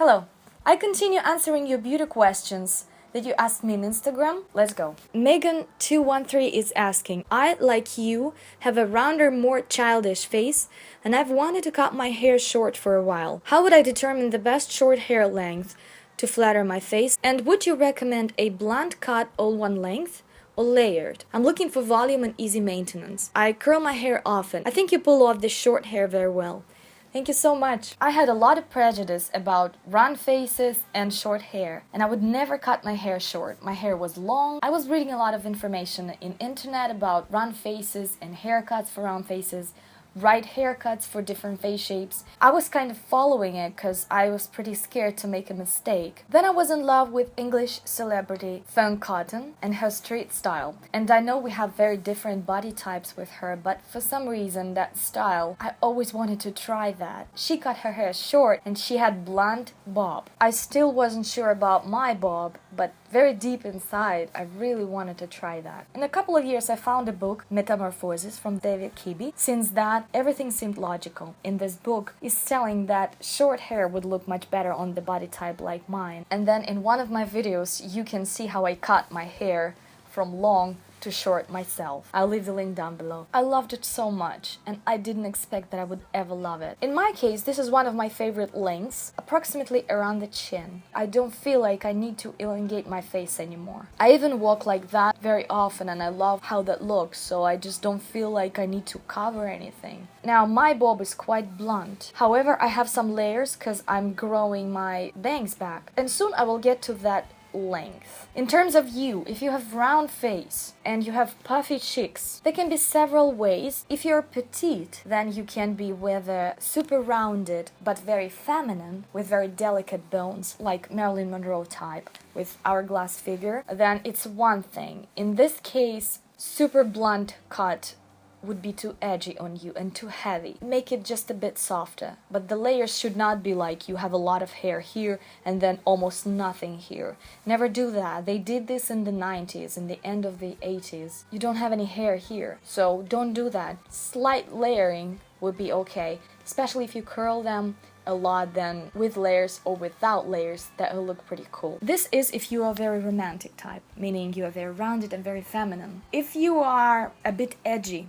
Hello. I continue answering your beauty questions that you asked me on Instagram. Let's go. Megan213 is asking, I, like you, have a rounder, more childish face, and I've wanted to cut my hair short for a while. How would I determine the best short hair length to flatter my face? And would you recommend a blunt cut all one length? Or layered? I'm looking for volume and easy maintenance. I curl my hair often. I think you pull off the short hair very well. Thank you so much. I had a lot of prejudice about round faces and short hair, and I would never cut my hair short. My hair was long. I was reading a lot of information in internet about round faces and haircuts for round faces, right haircuts for different face shapes. I was kind of following it because I was pretty scared to make a mistake. Then I was in love with English celebrity Fearne Cotton and her street style. And I know we have very different body types with her, but for some reason that style, I always wanted to try that. She cut her hair short and she had blunt bob. I still wasn't sure about my bob, but very deep inside, I really wanted to try that. In a couple of years, I found a book, Metamorphosis, from David Kibbe. Since that, everything seemed logical. In this book, he's telling that short hair would look much better on the body type like mine. And then in one of my videos, you can see how I cut my hair from long to short myself. I'll leave the link down below. I loved it so much, and I didn't expect that I would ever love it. In my case, this is one of my favorite lengths, approximately around the chin. I don't feel like I need to elongate my face anymore. I even walk like that very often, and I love how that looks, so I just don't feel like I need to cover anything. Now, my bob is quite blunt. However, I have some layers because I'm growing my bangs back, and soon I will get to that length. In terms of you, if you have round face and you have puffy cheeks, there can be several ways. If you're petite, then you can be whether super rounded but very feminine with very delicate bones like Marilyn Monroe type with hourglass figure, then it's one thing. In this case, super blunt cut would be too edgy on you and too heavy. Make it just a bit softer, but the layers should not be like you have a lot of hair here and then almost nothing here. Never do that. They did this in the 90s, in the end of the 80s. You don't have any hair here, so don't do that. Slight layering would be okay, especially if you curl them a lot, then with layers or without layers, that will look pretty cool. This is if you are a very romantic type, meaning you are very rounded and very feminine. If you are a bit edgy,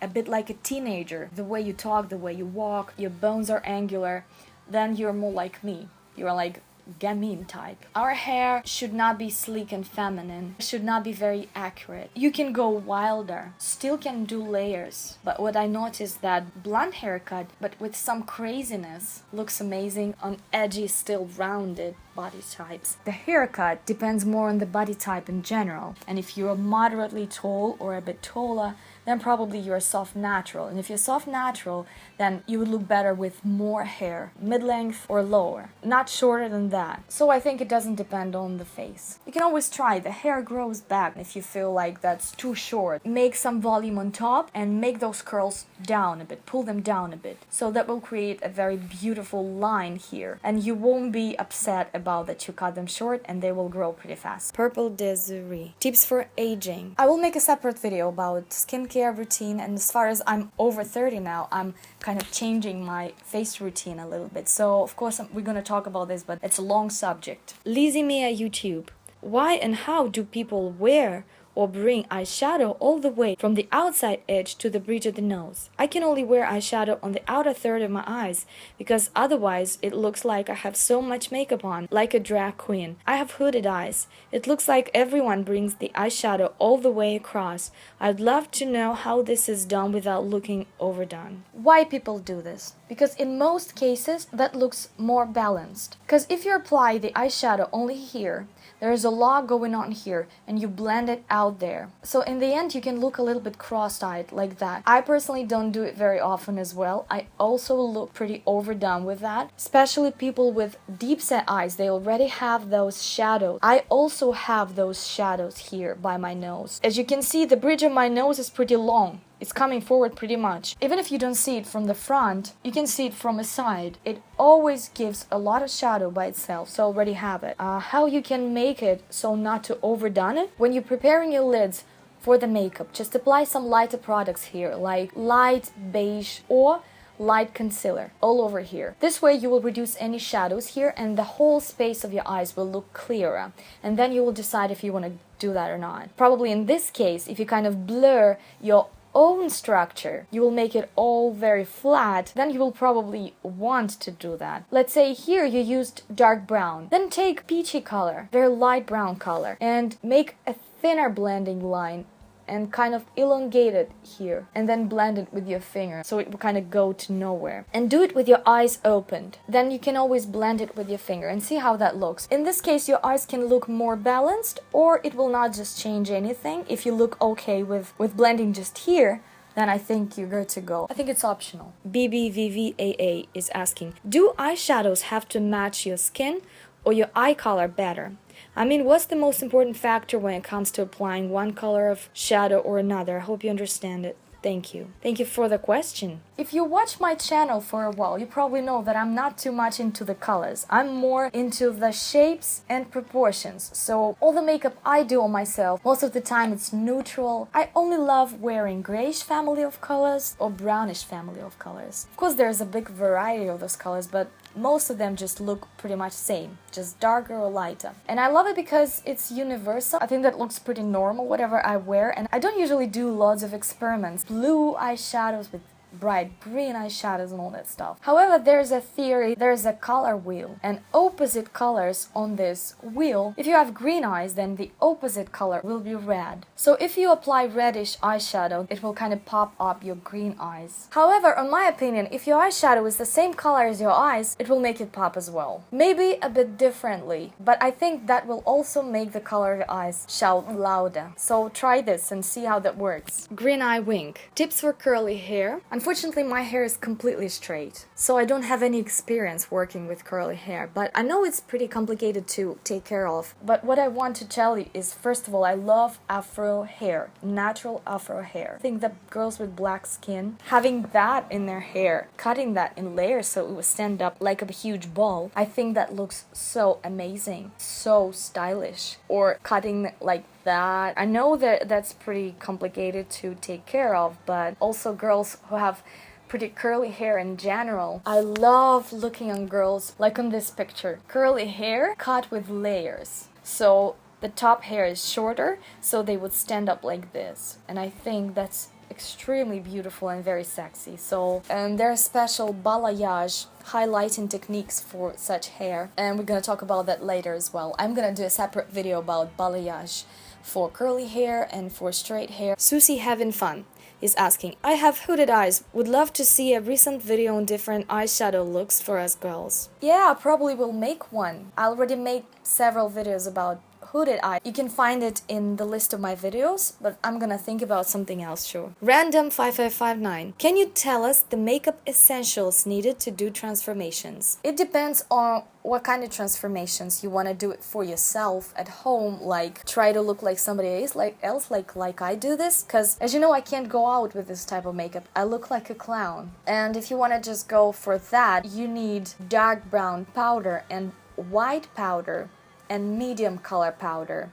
a bit like a teenager, the way you talk, the way you walk, your bones are angular, then you're more like me. You're like gamine type. Our hair should not be sleek and feminine, should not be very accurate. You can go wilder, still can do layers, but what I noticed that blunt haircut, but with some craziness, looks amazing on edgy, still rounded body types. The haircut depends more on the body type in general, and if you're moderately tall or a bit taller, then probably you're soft natural. And if you're soft natural, then you would look better with more hair, mid-length or lower, not shorter than that. So I think it doesn't depend on the face. You can always try. The hair grows back if you feel like that's too short. Make some volume on top and make those curls down a bit, pull them down a bit. So that will create a very beautiful line here. And you won't be upset about that you cut them short, and they will grow pretty fast. Purple Desiree. Tips for aging. I will make a separate video about skincare routine, and as far as I'm over 30 now, I'm kind of changing my face routine a little bit. So of course we're gonna talk about this, but it's a long subject. Lizzie Mia YouTube. Why and how do people wear or bring eyeshadow all the way from the outside edge to the bridge of the nose? I can only wear eyeshadow on the outer third of my eyes because otherwise it looks like I have so much makeup on, like a drag queen. I have hooded eyes. It looks like everyone brings the eyeshadow all the way across. I'd love to know how this is done without looking overdone. Why people do this? Because in most cases that looks more balanced. Because if you apply the eyeshadow only here, there is a lot going on here and you blend it out there. So in the end you can look a little bit cross-eyed like that. I personally don't do it very often as well. I also look pretty overdone with that. Especially people with deep set eyes, they already have those shadows. I also have those shadows here by my nose. As you can see, the bridge of my nose is pretty long. It's coming forward pretty much. Even if you don't see it from the front, you can see it from a side. It always gives a lot of shadow by itself, so already have it. How you can make it so not to overdone it? When you're preparing your lids for the makeup, just apply some lighter products here, like light beige or light concealer all over here. This way you will reduce any shadows here and the whole space of your eyes will look clearer. And then you will decide if you want to do that or not. Probably in this case, if you kind of blur your own structure, you will make it all very flat, then you will probably want to do that. Let's say here you used dark brown, then take peachy color, very light brown color, and make a thinner blending line and kind of elongate it here and then blend it with your finger so it will kind of go to nowhere. And do it with your eyes opened. Then you can always blend it with your finger and see how that looks. In this case, your eyes can look more balanced, or it will not just change anything. If you look okay with blending just here, then I think you're good to go. I think it's optional. BBVVAA is asking, do eyeshadows have to match your skin or your eye color better? I mean, what's the most important factor when it comes to applying one color of shadow or another? I hope you understand it. Thank you. Thank you for the question. If you watch my channel for a while, you probably know that I'm not too much into the colors. I'm more into the shapes and proportions. So all the makeup I do on myself, most of the time it's neutral. I only love wearing grayish family of colors or brownish family of colors. Of course, there's a big variety of those colors, but most of them just look pretty much same, just darker or lighter. And I love it because it's universal. I think that looks pretty normal, whatever I wear, and I don't usually do lots of experiments. Blue eyeshadows with bright green eyeshadows and all that stuff. However, there's a theory, there's a color wheel, and opposite colors on this wheel, if you have green eyes, then the opposite color will be red. So if you apply reddish eyeshadow, it will kind of pop up your green eyes. However, in my opinion, if your eyeshadow is the same color as your eyes, it will make it pop as well. Maybe a bit differently, but I think that will also make the color of your eyes shout louder. So try this and see how that works. Green eye wink. Tips for curly hair. Unfortunately, my hair is completely straight, so I don't have any experience working with curly hair, but I know it's pretty complicated to take care of. But what I want to tell you is, first of all, I love afro hair, natural afro hair. I think that girls with black skin, having that in their hair, cutting that in layers so it will stand up like a huge ball, I think that looks so amazing, so stylish. Or cutting like that. I know that that's pretty complicated to take care of, but also girls who have pretty curly hair in general. I love looking on girls like on this picture. Curly hair cut with layers. So the top hair is shorter, so they would stand up like this. And I think that's extremely beautiful and very sexy. So there are special balayage highlighting techniques for such hair, and we're gonna talk about that later as well. I'm gonna do a separate video about balayage for curly hair and for straight hair. Susie Having Fun is asking, I have hooded eyes, would love to see a recent video on different eyeshadow looks for us girls. Yeah, I probably will make one. I already made several videos about hooded eye. You can find it in the list of my videos, but I'm gonna think about something else, sure. Random 5559. Can you tell us the makeup essentials needed to do transformations? It depends on what kind of transformations you want to do it for yourself at home, like try to look like somebody else, like I do this, because as you know, I can't go out with this type of makeup. I look like a clown. And if you want to just go for that, you need dark brown powder and white powder and medium color powder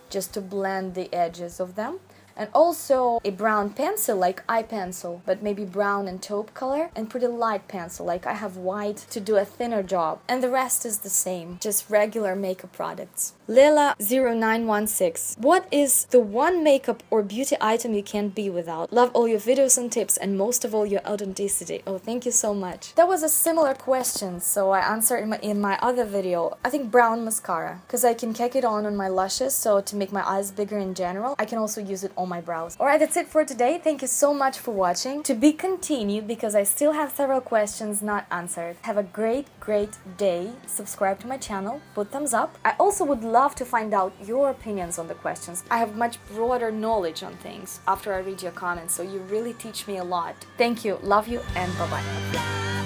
just to blend the edges of them, and also a brown pencil like eye pencil, but maybe brown and taupe color, and pretty light pencil like I have white to do a thinner job, and the rest is the same, just regular makeup products. Lela0916. What is the one makeup or beauty item you can't be without? Love all your videos and tips, and most of all your authenticity. Oh, thank you so much. That was a similar question, so I answered in my other video. I think brown mascara, because I can kick it on my lashes, so to make my eyes bigger in general. I can also use it on my brows. Alright, that's it for today. Thank you so much for watching. To be continued, because I still have several questions not answered. Have a great day. Subscribe to my channel, put thumbs up. I also would love to find out your opinions on the questions. I have much broader knowledge on things after I read your comments, so you really teach me a lot. Thank you, love you, and bye-bye.